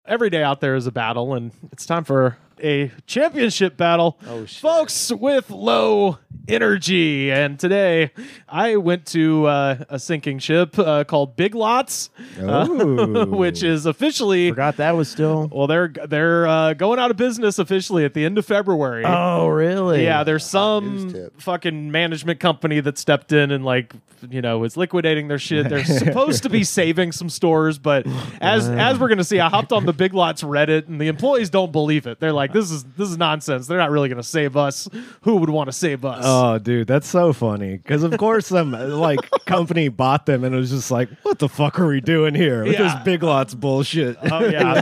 every day out there is a battle, and it's time for a championship battle. Oh, shit. Folks with low energy. And today I went to a sinking ship called Big Lots, which is officially... Forgot that was still... Well, they're going out of business officially at the end of February. Oh, really? Yeah, there's some fucking management company that stepped in and is liquidating their shit. They're supposed to be saving some stores, but as we're gonna see, I hopped on the Big Lots Reddit, and the employees don't believe it. They're like, "This is nonsense. They're not really gonna save us. Who would want to save us?" Oh, dude, that's so funny. Because of course, some company bought them, and it was just like, "What the fuck are we doing here with this Big Lots bullshit?" Oh yeah.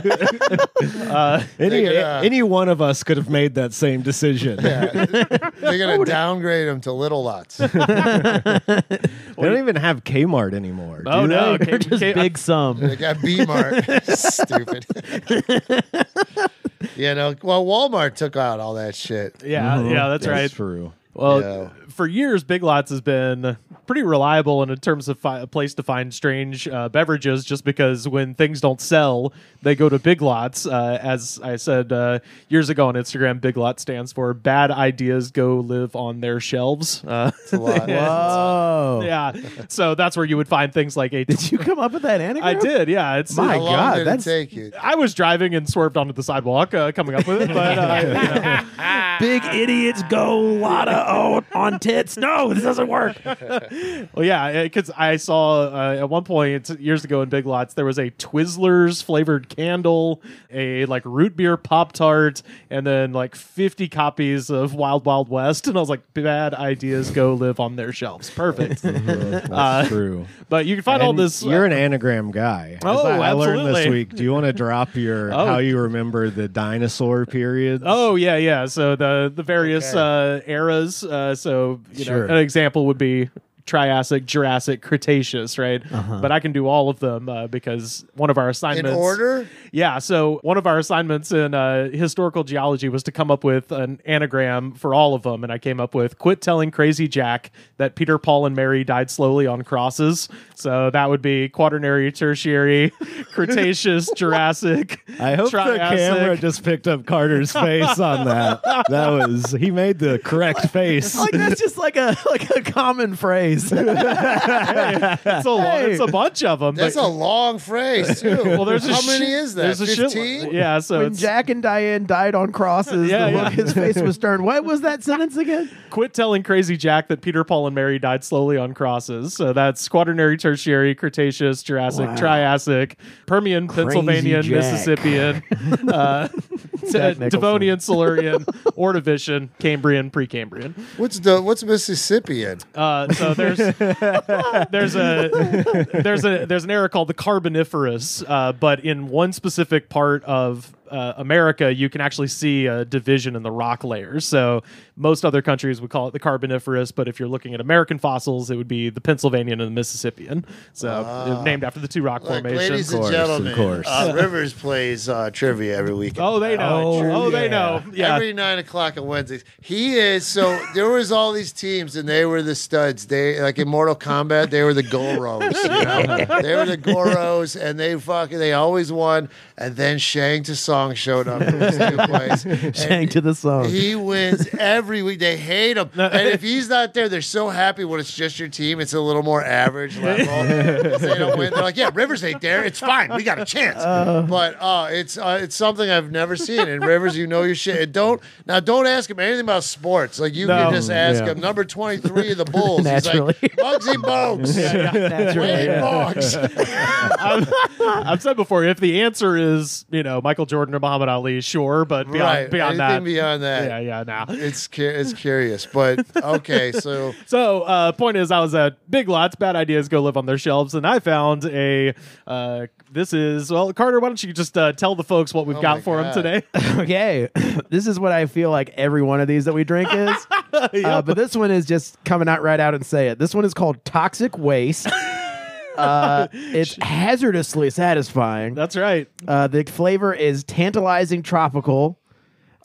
Any one of us could have made that same decision. Yeah. They're gonna downgrade them to Little Lots. They don't even have Kmart anymore. Oh no, They're just big sum. They got B-Mart. Stupid. Well, Walmart took out all that shit. Yeah, that's right. That's true. Well, for years, Big Lots has been pretty reliable in terms of a place to find strange beverages, just because when things don't sell, they go to Big Lots. As I said years ago on Instagram, Big Lots stands for Bad Ideas Go Live on Their Shelves. That's a lot. Whoa. Yeah, so that's where you would find things like Did you come up with that anagram? I did, yeah. My How long God, did it take you? I was driving and swerved onto the sidewalk coming up with it, but Big idiots go lotta on tits. No, this doesn't work. Well, yeah, because I saw at one point years ago in Big Lots, there was a Twizzlers flavored candle, a root beer Pop-Tart, and then 50 copies of Wild Wild West. And I was like, bad ideas go live on their shelves. Perfect. That's true. But you can find all this. You're an anagram guy. Oh, I learned absolutely. this week. Do you want to drop your how you remember the dinosaur periods? Oh, yeah. So the various eras. So, an example would be Triassic, Jurassic, Cretaceous, right? But I can do all of them because one of our assignments... In order? Yeah, so one of our assignments in historical geology was to come up with an anagram for all of them, and I came up with quit telling Crazy Jack that Peter, Paul, and Mary died slowly on crosses. So that would be Quaternary, Tertiary, Cretaceous, Jurassic, I hope Triassic. the camera just picked up Carter's face on that. He made the correct face. That's just like a common phrase. It's a bunch of them. That's a long phrase, too. Well, How many is that? There's a 15? Yeah, so When Jack and Diane died on crosses, the look his face was stern. What was that sentence again? quit telling Crazy Jack that Peter, Paul, and Mary died slowly on crosses. So that's Quaternary, Tertiary, Cretaceous, Jurassic, Triassic, Permian, Pennsylvania, Jack. Mississippian, Devonian, Silurian, Ordovician, Cambrian, Precambrian. What's Mississippian? So there's an era called the Carboniferous, but in one specific part of America, you can actually see a division in the rock layers. So most other countries would call it the Carboniferous, but if you're looking at American fossils, it would be the Pennsylvanian and the Mississippian. So named after the two rock formations. Ladies and gentlemen, Rivers plays trivia every weekend. Oh, they know. They know. Yeah. Every 9 o'clock on Wednesdays. So there was all these teams, and they were the studs. They, like in Mortal Kombat, they were the Goros. They were the Goros, and they always won. And then Shang Tsung showed up in his new place. Shang to the song. He wins every week. They hate him. And if he's not there, they're so happy when it's just your team. It's a little more average level. If they don't win, they're like, yeah, Rivers ain't there. It's fine. We got a chance. But it's something I've never seen. And Rivers, you know your shit. And don't ask him anything about sports. Like you can just ask him number 23 of the Bulls. Naturally. He's like, Bugsy Bogues. Wade Boggs. I've said before, if the answer is, Michael Jordan or Muhammad Ali, sure, but beyond Anything that. beyond that. Yeah, nah. It's curious, but okay, so... So, point is, I was at Big Lots, bad ideas go live on their shelves, and I found Carter, why don't you just tell the folks what we've got for them today? Okay. This is what I feel like every one of these that we drink is. But this one is just coming out right out and say it. This one is called Toxic Waste. It's hazardously satisfying. That's right. The flavor is tantalizing tropical.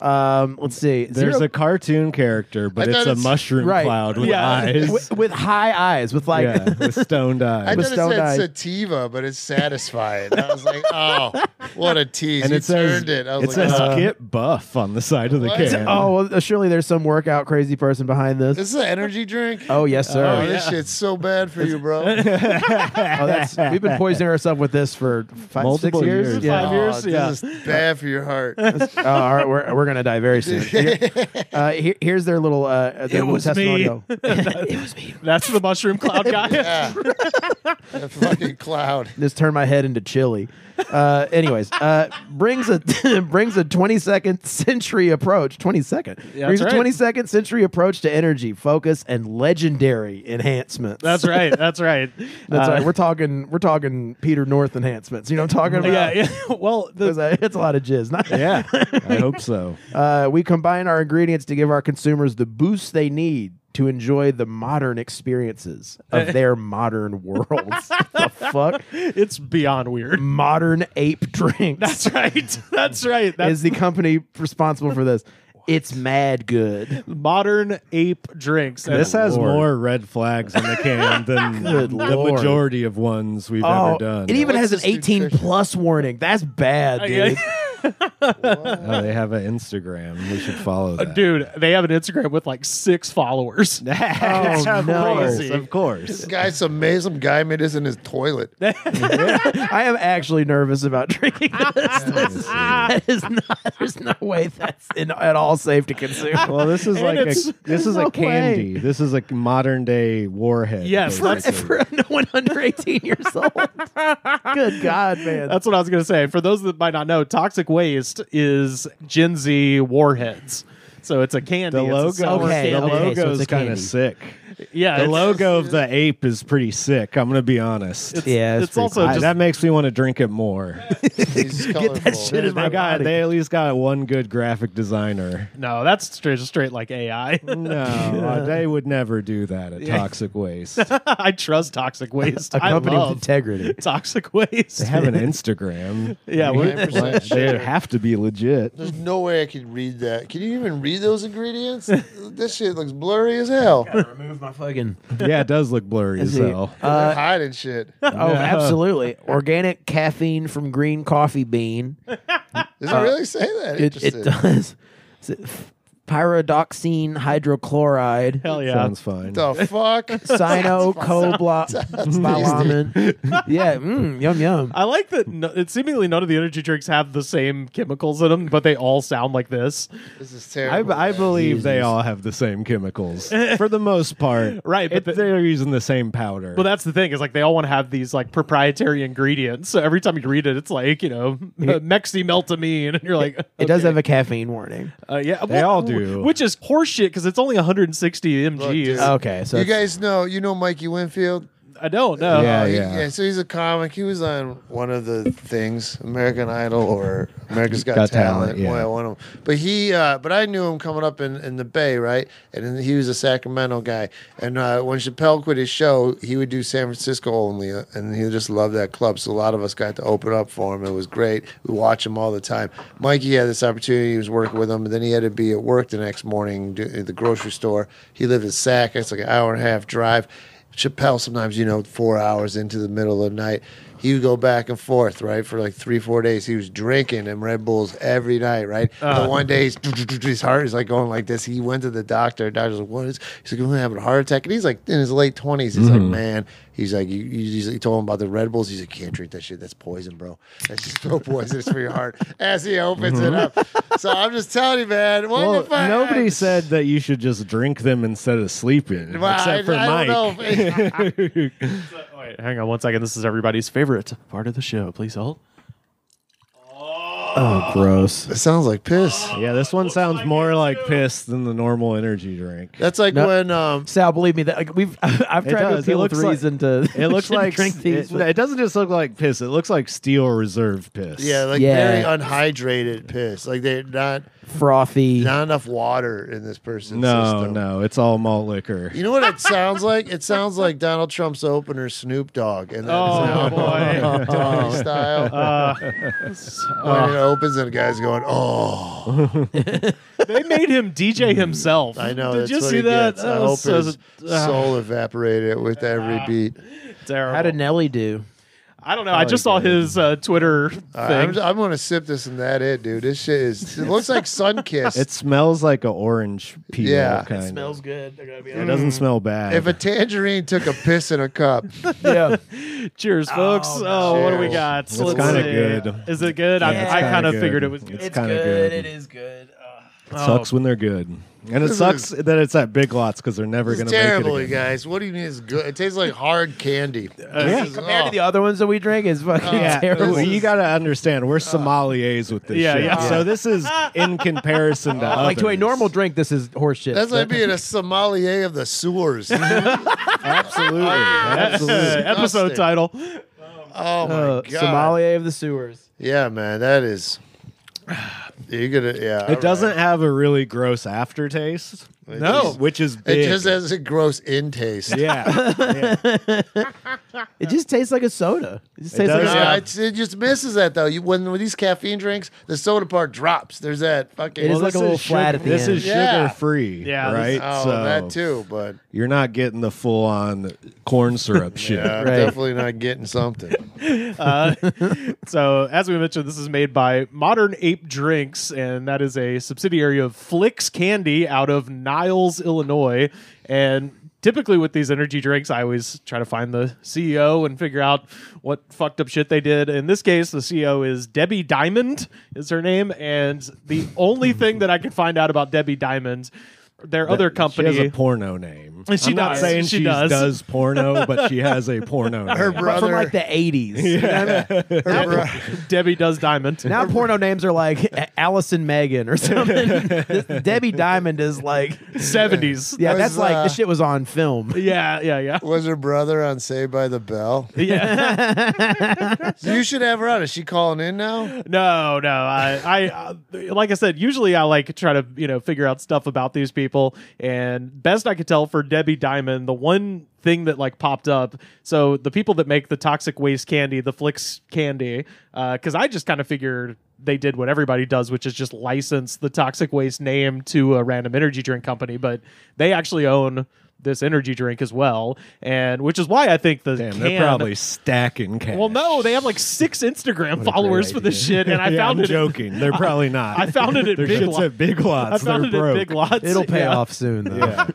Let's see. There's a cartoon character, but I it's thought a it's- mushroom Right. cloud with Yeah. eyes. with high eyes, with like Yeah, with stoned I eyes. With thought stoned it eyes. said sativa, but it's satisfying. I was like, oh, what a tease. And You it says, turned it. I was it like, says get buff on the side of the What? can. oh, well, surely there's some workout crazy person behind this. this is an energy drink? Oh yes, sir. Oh, this shit's so bad for you, bro. We've been poisoning ourselves with this for Multiple 6 years. years. Yeah. 5 years? Oh, Yeah. This is bad for your heart. All right, we're gonna die very soon. Here's their little was me. testimonial. It was me. That's the mushroom cloud guy. Yeah. That fucking cloud. Just turn my head into chili. Anyways, brings a 22nd century approach. 22nd Yeah, brings that's a right. 22nd century approach to energy, focus, and legendary enhancements. That's right. That's right. That's right. We're talking Peter North enhancements. You know what I'm talking about? Yeah. Well, It's a lot of jizz. Yeah, I hope so. We combine our ingredients to give our consumers the boost they need to enjoy the modern experiences of their modern worlds. What the fuck? it's beyond weird. Modern ape drinks That's right. That's right. That's is the company responsible for this. It's mad good. modern ape drinks. And This has Lord. more red flags in the can than Good the Lord. majority of ones we've Oh, ever done. it even What's has an this 18 nutrition? plus warning. That's bad, dude. Oh, they have an Instagram. We should follow that. Dude, they have an Instagram with like 6 followers. Oh, no. Of course. This guy's some guy made this in his toilet. I am actually nervous about drinking this. That is not. There's no way that's at all safe to consume. Well, this is like it's- this is no a candy. way. This is a modern day warhead. Yes, basically. For no one under 18 years old. Good God, man. That's what I was going to say. For those that might not know, Toxic Waste is Gen Z warheads. So it's a candy. The It's a logo, sour Okay, the candy. okay, so logo it's is a kind candy. of sick. Yeah, The it's- logo of the ape is pretty sick. I'm gonna be honest. Yeah, it's pretty also cool. just- That makes me want to drink it more. He's Get that colorful. shit in my body. They at least got one good graphic designer. No, that's straight like AI. No, they would never do that at Toxic Waste. I trust Toxic Waste. A I company with love integrity. Toxic Waste. They have an Instagram. Yeah, we're- 9% They sugar. have to be legit. There's no way I could read that. Can you even read those ingredients? This shit looks blurry as hell. Remove my fucking. Yeah, it does look blurry as hell. They're hiding shit. Oh, absolutely. Organic caffeine from green coffee bean. Does it really say that? It Interesting. does. Is it pyridoxine hydrochloride. Hell yeah. Sounds fine. The fuck? Cyanocobalamin. Yeah, yum yum. I like that seemingly none of the energy drinks have the same chemicals in them, but they all sound like this. This is terrible. I man. believe they Jesus. all have the same chemicals for the most part. Right, but They're using the same powder. But that's the thing is like they all want to have these like proprietary ingredients. So every time you read it, it's like meximeltamine, and you're like, It does okay. have a caffeine warning. Yeah, They all do. which is horseshit because it's only 160 mgs. dude. Okay, so You it's- guys know Mikey Winfield? I don't know. Yeah. So he's a comic. He was on one of the things, American Idol or America's Got, Got Talent. Talent, yeah. Well, one of them. But I knew him coming up in the Bay, right? And then he was a Sacramento guy. And when Chappelle quit his show, he would do San Francisco only, and he just loved that club. So a lot of us got to open up for him. It was great. We watch him all the time. Mikey had this opportunity. He was working with him, and then he had to be at work the next morning at the grocery store. He lived in Sac. It's like an hour and a half drive. Chappelle sometimes, 4 hours into the middle of the night, he would go back and forth, right, for like 3-4 days. He was drinking them Red Bulls every night, right? But one day his heart is like going like this. He went to the doctor. The doctor's like, what is? He's like, I'm having a heart attack. And he's like in his late 20s. He's like, man. He's like, he told him about the Red Bulls. He's like, can't drink that shit. That's poison, bro. That's just so poisonous for your heart. As he opens it up. So I'm just telling you, man. well, nobody said that you should just drink them instead of sleeping, Well, except for I Mike. don't know if- Wait, hang on one second. This is everybody's favorite part of the show. Please hold. oh, gross. It sounds like piss. Yeah, this one sounds more like piss than the normal energy drink. That's like No. when Sal, believe me, that like, I've tried to does. It appeal with looks like- reason to. It looks like drink these. It doesn't just look like piss. It looks like Steel Reserve piss. like Yeah. very unhydrated piss. Like they're not frothy. enough water in this person's No, system. no, it's all malt liquor. You know what it sounds like? It sounds like Donald Trump's opener, Snoop Dogg, and then Oh, boy. Tony style. opens and the guy's going, oh. They made him DJ himself. I know. Did That's you what see he that? gets. I was hope his soul evaporated with every beat. terrible. How did Nelly do? I don't know. I just saw his Twitter thing. I'm going to sip this and that it, dude. This shit is, it looks like Sunkist. It smells like an orange peel. Yeah. kind It of. smells good. They're gonna be It doesn't smell bad. If a tangerine took a piss in a cup. yeah. Cheers, folks. Oh, Oh, what do we cheers. got? It's Let's kinda see. good. Is it good? Yeah, I it's kind kinda of good. figured it was good. It's It's kinda good. good. It is good. It sucks when they're good. And it sucks that it's at Big Lots because they're never going It's to make it terrible, you again. guys. What do you mean it's good? It tastes like hard candy. Yeah, compared to the other ones that we drink, it's fucking Yeah, terrible. you got to understand, we're sommeliers with this Yeah, shit. yeah. So this is in comparison to Like to a others. normal drink, this is horse shit. That's like being a sommelier of the sewers. Absolutely. Absolutely. Episode Disgusting. title. Oh my god. sommelier of the sewers. Yeah, man, that is. You're gonna, yeah. It doesn't have a really gross aftertaste. No. Which is It big. just has a gross in taste. Yeah. It just tastes like a soda. It just It tastes like does. a Yeah, it just misses that though. When with these caffeine drinks, the soda part drops. There's that fucking. It is Well, like this a little is flat at the This end. is Yeah. sugar free, Yeah, right? oh, so that too, but you're not getting the full on corn syrup shit. yeah, I'm Right. definitely not getting something. So, as we mentioned, this is made by Modern Ape Drinks, and that is a subsidiary of Flicks Candy out of Niles, Illinois. And typically with these energy drinks, I always try to find the CEO and figure out what fucked up shit they did. In this case, the CEO is Debbie Diamond, is her name. And the only thing that I could find out about Debbie Diamond, their other company. She has a porno name. She I'm not does. saying She she does. does porno, but she has a porno name. Her But brother, from like the 80s. You know what I mean? her bro- Debbie does Diamond. Now porno names are like Allison Megan or something. Debbie Diamond is like 70s. yeah, Was, that's like this shit was on film. Yeah. was her brother on Saved by the Bell. Yeah. You should have her on. Is she calling in now? No. I like I said, usually I like try to, figure out stuff about these people. And best I could tell for Debbie Diamond, the one thing that like popped up. So the people that make the toxic waste candy, the Flicks candy, because I just kind of figured they did what everybody does, which is just license the toxic waste name to a random energy drink company. But they actually own this energy drink as well, and which is why I think the Damn, can, they're probably stacking cash. well, no, they have like 6 Instagram What a followers great for this idea. shit, and I Yeah, found I'm it. joking. They're probably not. I found it at Their Big shit's Lots. at Big Lots. I found They're it at broke. Big Lots. It'll pay Yeah. off soon though. Yeah.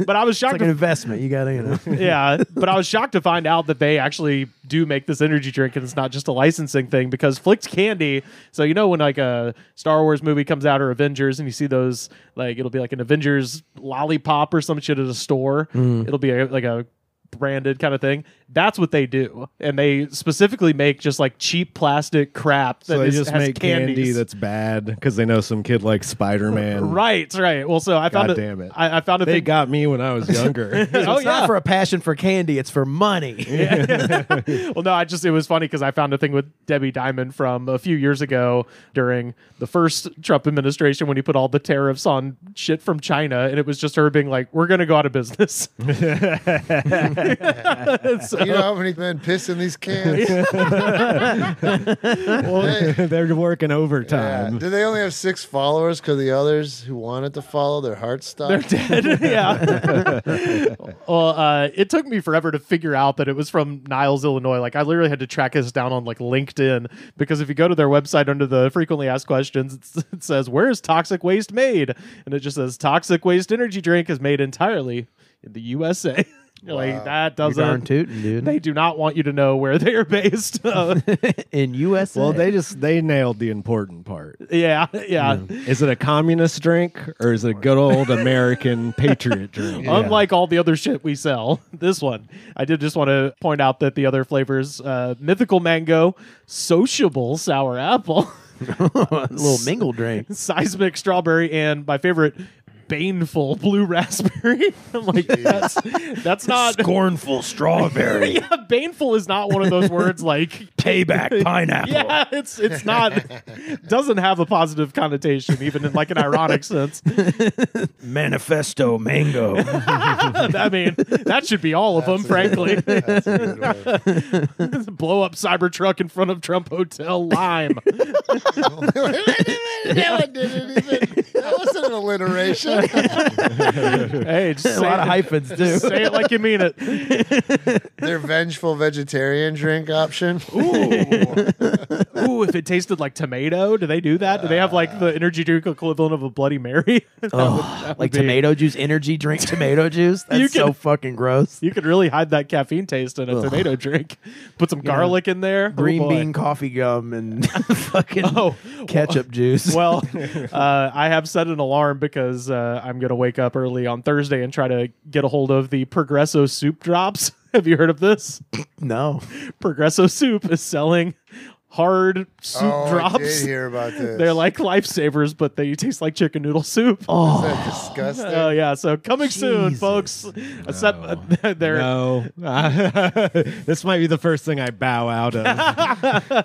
But I was It's shocked. like an investment. You gotta, Yeah, but I was shocked to find out that they actually do make this energy drink, and it's not just a licensing thing. Because Flicks Candy, so when like a Star Wars movie comes out or Avengers, and you see those, like it'll be like an Avengers lollipop or some shit at a store. It'll be like a branded kind of thing. That's what they do, and they specifically make just like cheap plastic crap that So they just has make candy candies. that's bad because they know some kid like Spider-Man. Right. Well, so I found God it. damn it. I found a They thing. got me when I was younger. Oh it's not for a passion for candy. It's for money. Well, no, it was funny because I found a thing with Debbie Diamond from a few years ago during the first Trump administration when he put all the tariffs on shit from China, and it was just her being like, "We're gonna go out of business." So- You know how many men piss in these cans? They're working Yeah. overtime. Do they only have 6 followers because the others who wanted to follow their heart stopped? They're dead. Yeah. Well, it took me forever to figure out that it was from Niles, Illinois. Like I literally had to track this down on like LinkedIn, because if you go to their website under the frequently asked questions, it says, "Where is toxic waste made?" And it just says toxic waste energy drink is made entirely in the USA. You're like, that You're darn doesn't. tootin', dude. They do not want you to know where they are based. In USA. Well, they nailed the important part. Yeah. Is it a communist drink or is it a good old American patriot drink? Unlike all the other shit we sell, this one, I did just want to point out that the other flavors, mythical mango, sociable sour apple, a little mingle drink. seismic strawberry, and my favorite, baneful blue raspberry. I'm like, that's not Scornful strawberry. yeah, baneful is not one of those words like Payback pineapple. yeah, it's not doesn't have a positive connotation, even in like an ironic sense. Manifesto mango. I mean, that should be all of them, frankly. That's a good one. Blow up Cybertruck in front of Trump Hotel Lime. That wasn't an alliteration. Hey, just A lot of hyphens too. just say it like you mean it. Their vengeful vegetarian drink option. Ooh, if it tasted like tomato, do they do that? Do they have like the energy drink equivalent of a Bloody Mary? That would Like be- tomato juice, energy drink tomato juice. You That's so can- fucking gross. You could really hide that caffeine taste in a tomato drink. Put some garlic in there. Green Oh, boy. bean coffee gum and fucking Oh, ketchup juice. well, I have set an alarm because I'm going to wake up early on Thursday and try to get a hold of the Progresso soup drops. Have you heard of this? No. Progresso soup is selling hard soup I drops. did hear about this. They're like lifesavers, but they taste like chicken noodle soup. Is Oh, that disgusting? Oh yeah, so coming soon, Jesus. folks. They're No. This might be the first thing I bow out of.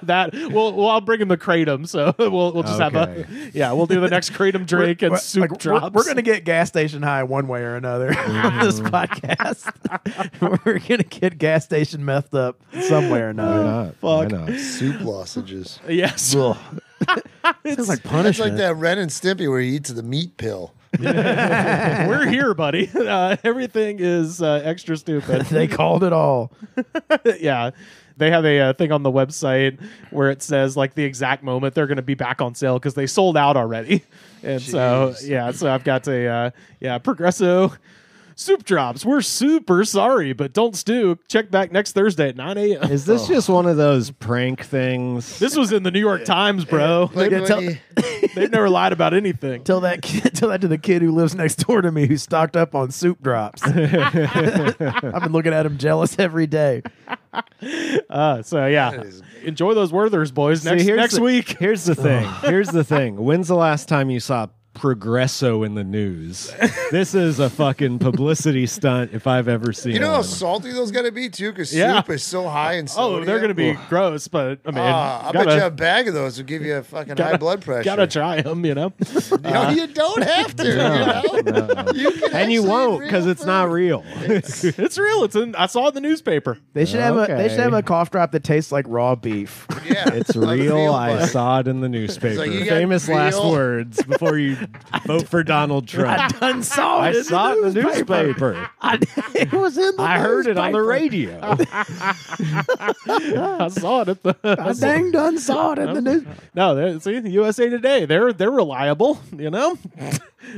that. Well, I'll bring him the kratom, so we'll just have Okay. we'll do the next kratom drink and soup like, drops. We're gonna get gas station high one way or another on this podcast. We're gonna get gas station methed up some way or Why another. not? Fuck. Why not? Soup lozenges. Yes. Ugh. Sounds like That's punishment. like that Ren and Stimpy where he eats the meat pill. We're here, buddy. Everything is extra stupid. They called it all. Yeah. They have a thing on the website where it says like the exact moment they're going to be back on sale because they sold out already. And so, Jeez. yeah, so I've got Progresso soup drops. We're super sorry, but don't stew. Check back next Thursday at 9 a.m. Is this just one of those prank things? This was in the New York Times, bro. Like Yeah, when tell- he- They've never lied about anything. Tell that to the kid who lives next door to me who's stocked up on soup drops. I've been looking at him jealous every day. So yeah, That is- enjoy those Werthers, boys. See, Next the- week. Here's the thing. Here's the thing. When's the last time you saw Progresso in the news? This is a fucking publicity stunt if I've ever seen You know how one. salty those got to be too, because Yeah. soup is so high in Oh, sodium. they're gonna be gross, but I mean, I bet you a bag of those would give you a fucking high blood pressure. Gotta try them, you know. No, you don't have to. You know, you can And you actually won't real because it's not food. real. It's real. I saw it in the newspaper. They should have they should have Okay. a cough drop that tastes like raw beef. Yeah, It's like real. real I butter. saw it in the newspaper. like you got Famous last real- words before you vote for Donald Trump. Done saw I it. saw it in the newspaper. It was in the I heard it on the newspaper. radio. I saw it at the. I dang done saw it in the news. No, see, USA Today. They're reliable. You know,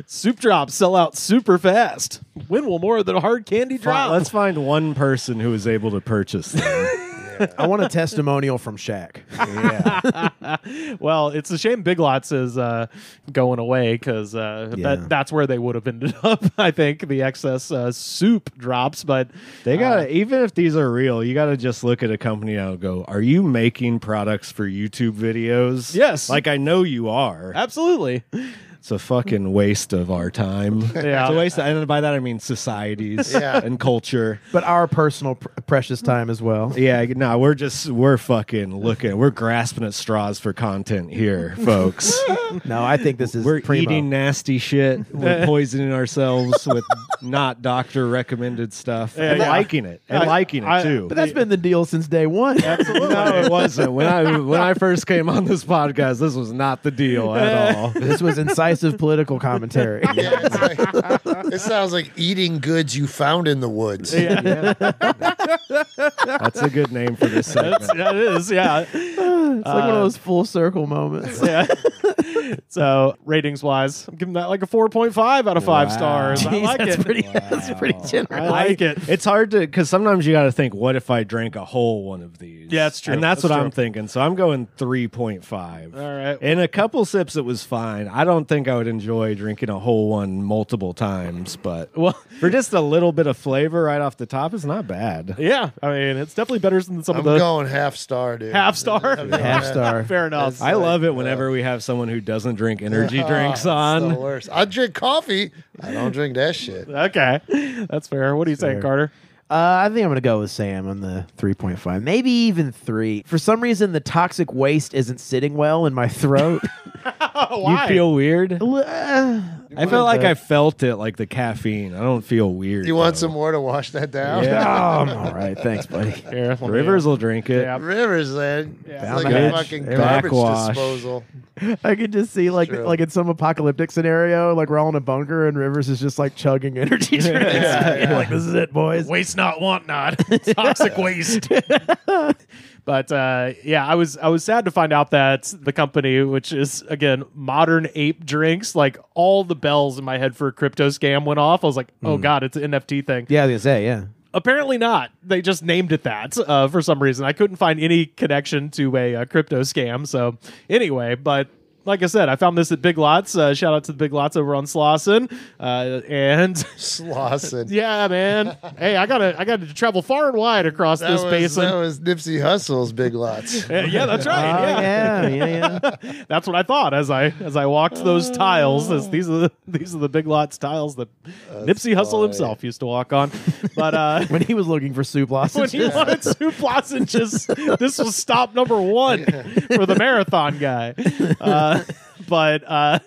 soup drops sell out super fast. When will more than a hard candy drop? Let's find one person who was able to purchase them. I want a testimonial from Shaq. Yeah. Well, it's a shame Big Lots is going away because that's where they would have ended up. I think the excess soup drops, but They gotta, even if these are real, you gotta just look at a company and go, are you making products for YouTube videos? Yes. Like I know you are. absolutely. It's a fucking waste of our time. Yeah. It's a waste, and by that I mean societies Yeah. and culture. But our personal precious time as well. Yeah, no, we're fucking looking. We're grasping at straws for content here, folks. No, I think this is We're primo. eating nasty shit. We're poisoning ourselves with not doctor recommended stuff. And yeah. liking it. And liking it too. But that's been the deal since day one. No, it wasn't. When I first came on this podcast, this was not the deal at all. This was incisive political commentary. Yeah, it's like, it sounds like eating goods you found in the woods. That's a good name for this segment. That is, yeah. It's like one of those full circle moments. Yeah. So ratings wise, I'm giving that like a 4.5 out of 5 Wow. stars. I Jeez, like that's it. pretty. That's pretty generous. I like it. It's hard to, because sometimes you got to think, what if I drank a whole one of these? Yeah, it's true. And that's That's what true. I'm thinking. So I'm going 3.5. All right. In a couple sips, it was fine. I don't think I would enjoy drinking a whole one multiple times, but Well, for just a little bit of flavor right off the top, it's not bad. yeah. I mean, it's definitely better than some I'm of the going half star, dude. half star. Yeah, Half star. Fair enough. I love it whenever we have someone who doesn't drink energy drinks on. It's the worst. I drink coffee. I don't drink that shit. Okay, that's fair. What are you saying, Carter? I think I'm going to go with Sam on the 3.5, maybe even 3. For some reason, the toxic waste isn't sitting well in my throat. Why? You feel weird? Uh, I felt like I felt it, like the caffeine. I don't feel weird. You want though. some more to wash that down? oh, Yeah. I'm all right. Thanks, buddy. Here, let me, Rivers will drink it. Yeah. Rivers, then. Yeah. It's like Found a it. fucking Backwash. garbage disposal. I could just see like True. in some apocalyptic scenario, like we're all in a bunker and Rivers is just like chugging energy drinks. Yeah. Like, this is it, boys. Waste not, want not. Toxic waste. But yeah, I was sad to find out that the company, which is again Modern Ape Drinks, like all the bells in my head for a crypto scam went off. I was like, oh god, it's an NFT thing. Yeah, I was gonna say, yeah. Apparently not. They just named it that for some reason. I couldn't find any connection to a crypto scam. So anyway, but like I said, I found this at Big Lots. Shout out to the Big Lots over on Slauson. And Slauson. yeah, man. Hey, I gotta travel far and wide across this That basin. was Nipsey Hussle's Big Lots. Yeah, that's right. yeah. That's what I thought as I walked those tiles. These are the Big Lots tiles that Nipsey Hussle funny. himself used to walk on. But When he was looking for soup when lozenges. he wanted soup lozenges, this was stop number 1 for the marathon guy. But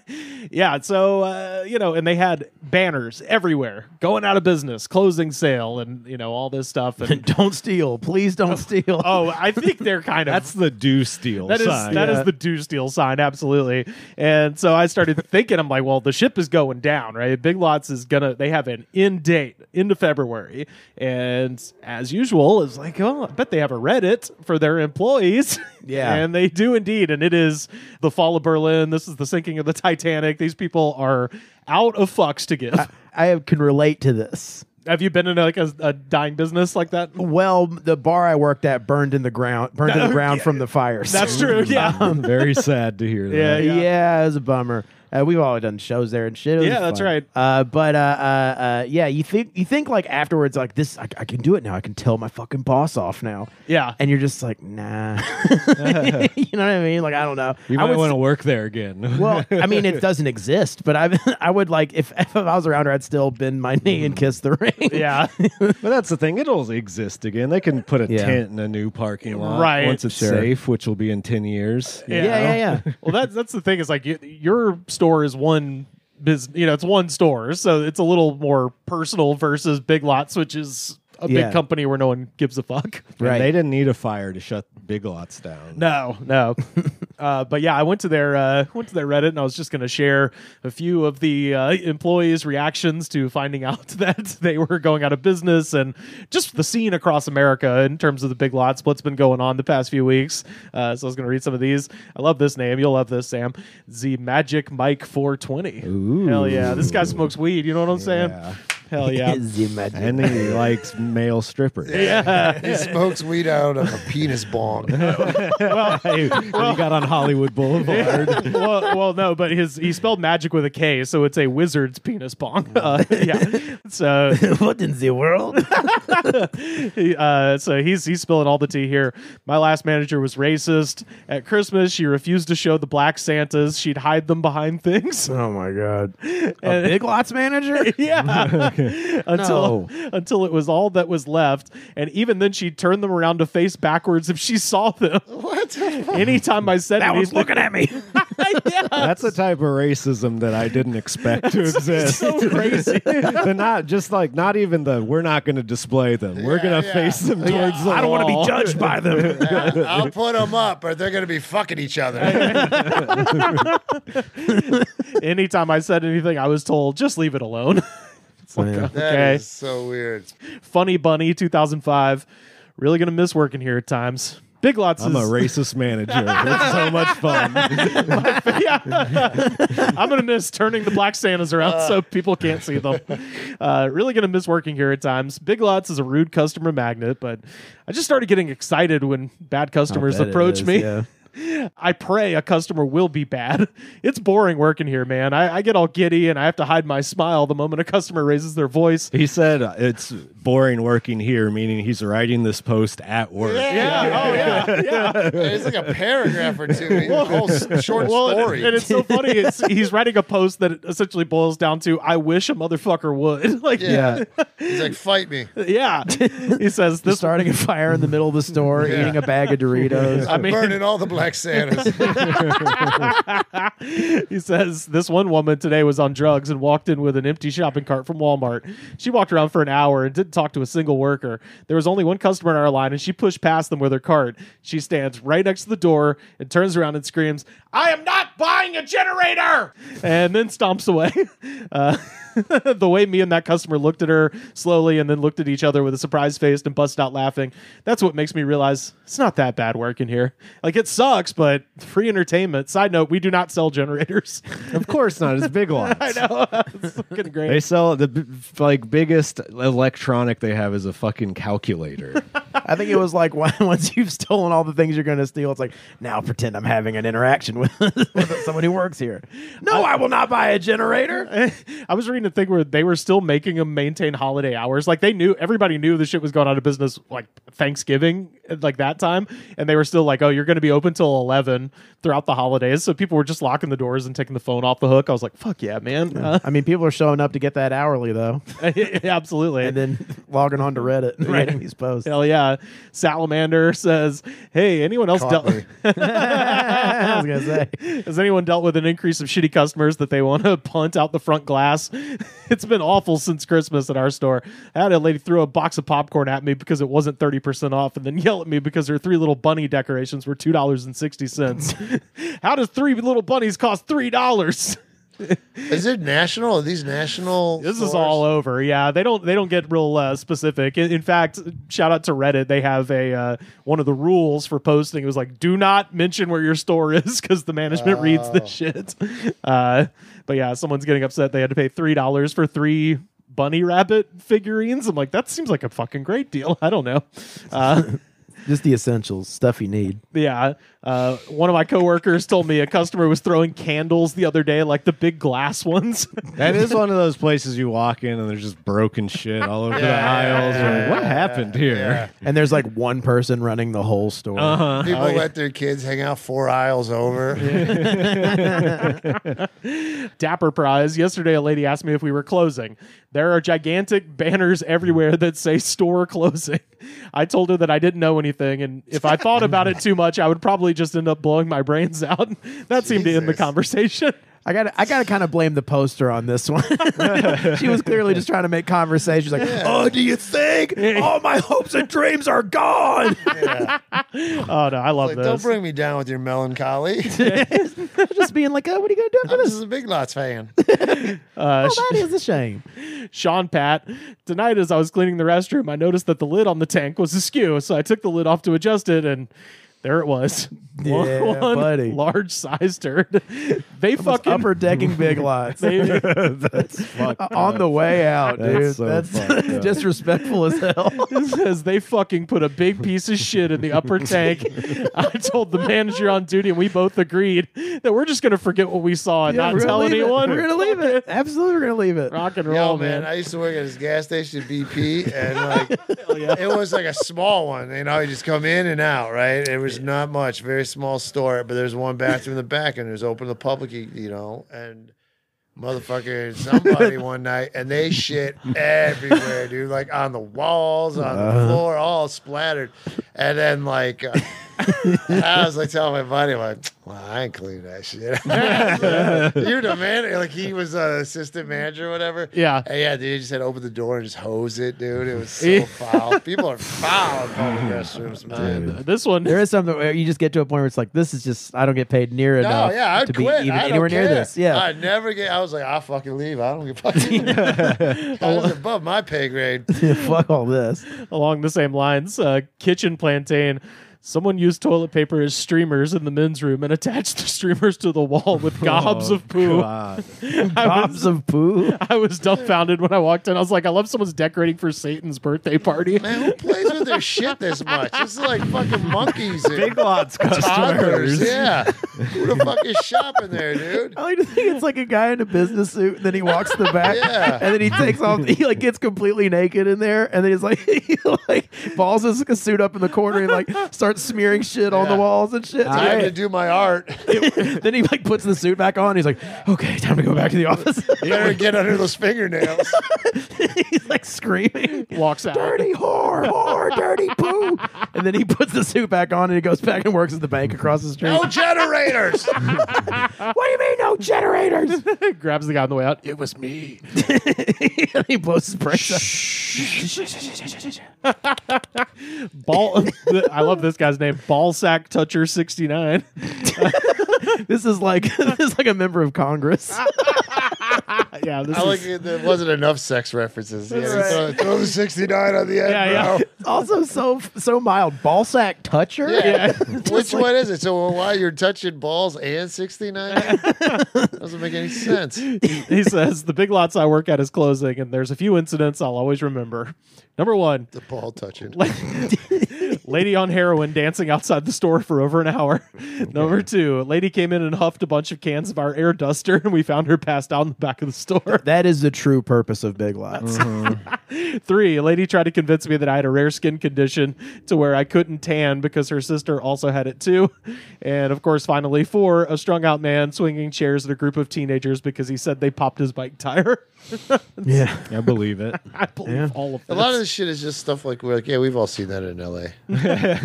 yeah, so and they had banners everywhere, going out of business, closing sale, and all this stuff. And Don't steal. Please don't steal. oh, I think they're kind of That's the do steal That is sign. the do steal sign, absolutely. And so I started thinking, I'm like, well, the ship is going down, right? Big Lots they have an end date into February, and as usual, it's like, oh, I bet they have a Reddit for their employees. Yeah. And they do indeed, and it is the fall of Berlin. This is the sinking of the Titanic. These people are out of fucks to give. I can relate to this. Have you been in like a dying business like that? Well, the bar I worked at burned in the ground from the fires. That's true. Yeah. I'm very sad to hear that. Yeah. Yeah, it was a bummer. We've all done shows there and shit. It was Yeah, that's fun. right. But yeah, you think like afterwards, like this, I can do it now. I can tell my fucking boss off now. Yeah. And you're just like, nah. You know what I mean? Like, I don't know. You I might would want to work there again. well, I mean, it doesn't exist, but I would like if I was around her, I'd still bend my knee and kiss the ring. Yeah. But that's the thing. It'll exist again. They can put a Yeah. tent in a new parking lot Right. once it's Sure. safe, which will be in 10 years. Yeah. Well, that's the thing is like your store is one business, it's one store, so it's a little more personal versus Big Lots, which is a Yeah. big company where no one gives a fuck. And Right. they didn't need a fire to shut Big Lots down. No. But yeah, I went to their Reddit, and I was just going to share a few of the employees' reactions to finding out that they were going out of business, and just the scene across America in terms of the Big Lots, what's been going on the past few weeks. So I was going to read some of these. I love this name. You'll love this, Sam. The Magic Mike 420. Ooh. Hell yeah! This guy smokes weed. You know what I'm saying? Yeah. Hell yeah. The magic. And he likes male strippers. He smokes weed out of a penis bong. Hey, what you got on Hollywood Boulevard? well, no, but he spelled magic with a K, so it's a wizard's penis bong. Yeah. So What in the world? so he's spilling all the tea here. My last manager was racist. At Christmas, she refused to show the black Santas. She'd hide them behind things. Oh my god! A Big Lots manager? Yeah. No. Until it was all that was left. And even then she'd turn them around to face backwards if she saw them. What the fuck? Anytime I said That anything. one's looking at me. Yeah. That's the type of racism that I didn't expect to exist. So crazy. But not even we're not going to display them. We're going to yeah. face them towards the I don't want to be wall. judged by them. I'll put them up, or they're going to be fucking each other. Anytime I said anything, I was told, just leave it alone. It's like, Yeah. That okay. is so weird. Funny Bunny 2005. Really going to miss working here at times. Big Lots I'm a is... racist manager. It's so much fun. I'm going to miss turning the black Santas around so people can't see them. Really going to miss working here at times. Big Lots is a rude customer magnet, but I just started getting excited when bad customers bet it approach is, me. yeah. I pray a customer will be bad. It's boring working here, man. I get all giddy and I have to hide my smile the moment a customer raises their voice. He said it's boring working here, meaning he's writing this post at work. Yeah. It's like a paragraph or two. A whole short story. And it's so funny. He's writing a post that essentially boils down to, I wish a motherfucker would. Like, Yeah. He's like, fight me. yeah. He says They're this. starting a fire in the middle of the store, eating a bag of Doritos. I mean, Burning all the Black Santas. he says this one woman today was on drugs and walked in with an empty shopping cart from Walmart. She walked around for an hour and didn't talk to a single worker. There was only one customer in our line and she pushed past them with her cart. She stands right next to the door and turns around and screams, I am not buying a generator! And then stomps away. The way me and that customer looked at her slowly and then looked at each other with a surprised face and busted out laughing. That's what makes me realize it's not that bad working here. Like, it sucks, but free entertainment. Side note, we do not sell generators. Of course not. It's Big Lots. I know. It's fucking great. They sell the biggest electronic they have is a fucking calculator. I think it was like once you've stolen all the things you're going to steal, it's like, now pretend I'm having an interaction with someone who works here. No, I will not buy a generator. I was reading a thing where they were still making them maintain holiday hours. Like, everybody knew the shit was going out of business like Thanksgiving, like that time. And they were still like, oh, you're going to be open till 11 throughout the holidays. So people were just locking the doors and taking the phone off the hook. I was like, fuck yeah, man. I mean, people are showing up to get that hourly, though. Absolutely. And then logging on to Reddit and Right. writing these posts. Hell yeah. Salamander says, hey, anyone else Caught me. I was going to say. has anyone dealt with an increase of shitty customers that they want to punt out the front glass? It's been awful since Christmas at our store. I had a lady throw a box of popcorn at me because it wasn't 30% off and then yell at me because her 3 little bunny decorations were $2.60. How does 3 little bunnies cost $3? Is it national? Are these national? This stores? is all over. Yeah, they don't get real specific. In fact, shout out to Reddit. They have a one of the rules for posting. It was like, do not mention where your store is because the management reads this shit. But yeah, someone's getting upset. They had to pay $3 for 3 bunny rabbit figurines. I'm like, that seems like a fucking great deal. I don't know. Just the essentials, stuff you need. Yeah. One of my coworkers told me a customer was throwing candles the other day, like the big glass ones. That is one of those places you walk in and there's just broken shit all over the aisles. You're like, what happened here? And there's like one person running the whole store. People let their kids hang out 4 aisles over. Dapper Prize. Yesterday, a lady asked me if we were closing. There are gigantic banners everywhere that say store closing. I told her that I didn't know anything, and if I thought about it too much, I would probably just end up blowing my brains out. That seemed to end the Jesus. conversation. I gotta kind of blame the poster on this one. She was clearly just trying to make conversation. She's like, oh, do you think all my hopes and dreams are gone? Yeah. Oh, no, I love Like, this. don't bring me down with your melancholy. Just being like, oh, what are you gonna do after I'm this? just a Big Lots fan. Oh, that is a shame. Sean Pat, tonight as I was cleaning the restroom, I noticed that the lid on the tank was askew, so I took the lid off to adjust it, and there it was. Yeah, one buddy. large size turd. They fucking Upper decking Big Lots. That's fucked On the way out, dude. That's so That's fucked up. disrespectful as hell. It says they fucking put a big piece of shit in the upper tank. I told the manager on duty, and we both agreed that we're just gonna forget what we saw and not we're gonna tell leave it. anyone. We're gonna leave it. Absolutely, we're gonna leave it. Rock and Yo, roll, man, man. I used to work at this gas station, BP, and like Yeah. it was like a small one. You know, you just come in and out, right? It was not much, very small store, but there's one bathroom in the back, and it was open to the public, you know, and motherfucker, somebody one night, and they shit everywhere, dude, like on the walls, on the floor, all splattered, and then like. I was like telling my buddy, like, well, I ain't clean that shit. You're the man. Like, he was an assistant manager or whatever. Yeah. And yeah, dude, you just had to open the door and just hose it, dude. It was so foul. People are foul in public restrooms, man. This one, There is something where you just get to a point where it's like, this is just, I don't get paid near enough No, yeah, I'd to be quit. even I don't anywhere near care. this. Yeah. I'd never get. I was like, I'll fucking leave. I don't give a fuck. I was above my pay grade. Fuck all this. along the same lines, Kitchen Plantain. Someone used toilet paper as streamers in the men's room and attached the streamers to the wall with gobs of poo. God. Gobs of poo. I was dumbfounded when I walked in. I was like, I love someone's decorating for Satan's birthday party. Man, who plays with with their shit this much? This is like fucking monkeys and Big Lots toddlers. customers. Yeah. Who the fuck is shopping there, dude? I like to think it's like a guy in a business suit, and then he walks to the back, Yeah. and then he takes off. He like gets completely naked in there, and then he's like, he like balls his suit up in the corner and like starts smearing shit on the Yeah. walls and shit. Time to do my art. Then he like puts the suit back on. He's like, okay, time to go back to the office. You better get under those fingernails. He's like screaming, Walks out. dirty whore, dirty poo. And then he puts the suit back on and he goes back and works at the bank across the street. No generators. What do you mean, no generators? Grabs the guy on the way out. It was me. He blows his brakes Ball. I love this guy's name. Ballsack Toucher 69. This is like a member of Congress. Yeah, this I like is. it. There wasn't enough sex references. Yeah, Right. throw the 69 on the end, Yeah, bro. Also so mild. Ballsack toucher? Yeah. Which one is it? So why you're touching balls and 69? Doesn't make any sense. He says the Big Lots I work at is closing, and there's a few incidents I'll always remember. Number one, The ball touching. lady on heroin dancing outside the store for over an hour. Number two, a lady came in and huffed a bunch of cans of our air duster, and we found her passed out in the back of the store. That is the true purpose of Big Lots. Three, a lady tried to convince me that I had a rare skin condition to where I couldn't tan because her sister also had it too. And of course, finally, four, a strung out man swinging chairs at a group of teenagers because he said they popped his bike tire. Yeah. I believe it. I believe Yeah. all of A this. lot of this shit is just stuff like we're like, yeah, we've all seen that in LA. Like,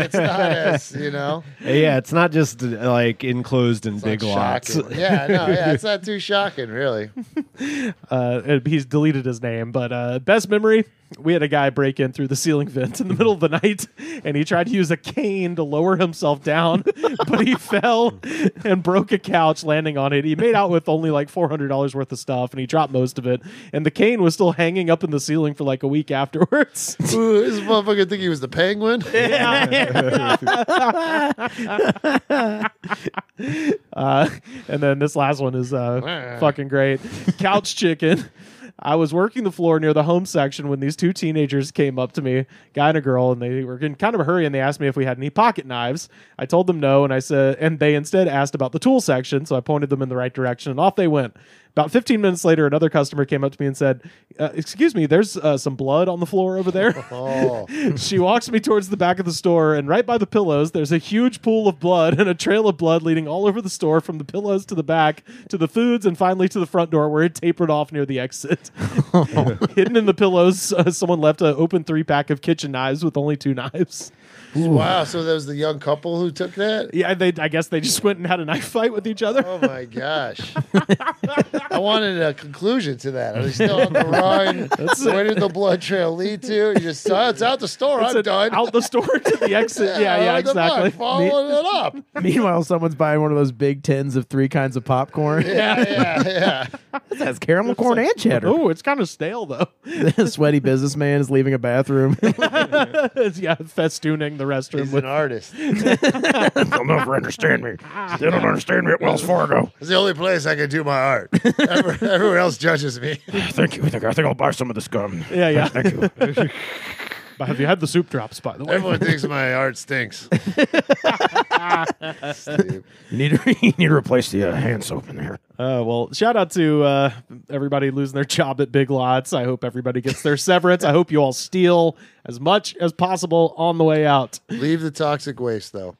it's not as, Yeah, it's not just like enclosed in it's Big not Lots. shocking. Yeah, it's not too shocking, really. He's deleted his name, but best memory, we had a guy break in through the ceiling vent in the middle of the night, and he tried to use a cane to lower himself down, but he fell and broke a couch landing on it. He made out with only like $400 worth of stuff, and he dropped most of it, and the cane was still hanging up in the ceiling for like a week afterwards. Ooh, this motherfucker think he was the penguin. And then this last one is fucking great. Couch chicken. I was working the floor near the home section when these two teenagers came up to me, guy and a girl, and they were in kind of a hurry, and they asked me if we had any pocket knives. I told them no, and I said, and they instead asked about the tool section, so I pointed them in the right direction, and off they went. About 15 minutes later, another customer came up to me and said, excuse me, there's some blood on the floor over there. Oh, She walks me towards the back of the store, and right by the pillows, there's a huge pool of blood and a trail of blood leading all over the store from the pillows to the back to the foods and finally to the front door where it tapered off near the exit. Hidden in the pillows, someone left an open 3-pack of kitchen knives with only 2 knives. wow. So that was the young couple who took that? Yeah, I guess they just went and had a knife fight with each other. Oh, my gosh. I wanted a conclusion to that. Are they still on the run? Where did the blood trail lead to? You just saw it's out the store. I'm Said done. out the store to the exit. Yeah, out the blood, exactly. following it up. Meanwhile, someone's buying one of those big tins of 3 kinds of popcorn. Yeah. This has caramel corn and cheddar. Oh, it's kind of stale though. The sweaty businessman is leaving a bathroom. Yeah, festooning the restroom He's with an artist. They'll never understand me. They don't understand me at Wells Fargo. It's the only place I can do my art. Everyone else judges me. Thank you. I think I'll buy some of this gum. yeah. Thank you. But have you had the soup drops, by the way? Everyone thinks my art stinks. Steve. You need to replace the hand soap in there. Well, shout out to everybody losing their job at Big Lots. I hope everybody gets their severance. I hope you all steal as much as possible on the way out. Leave the toxic waste, though.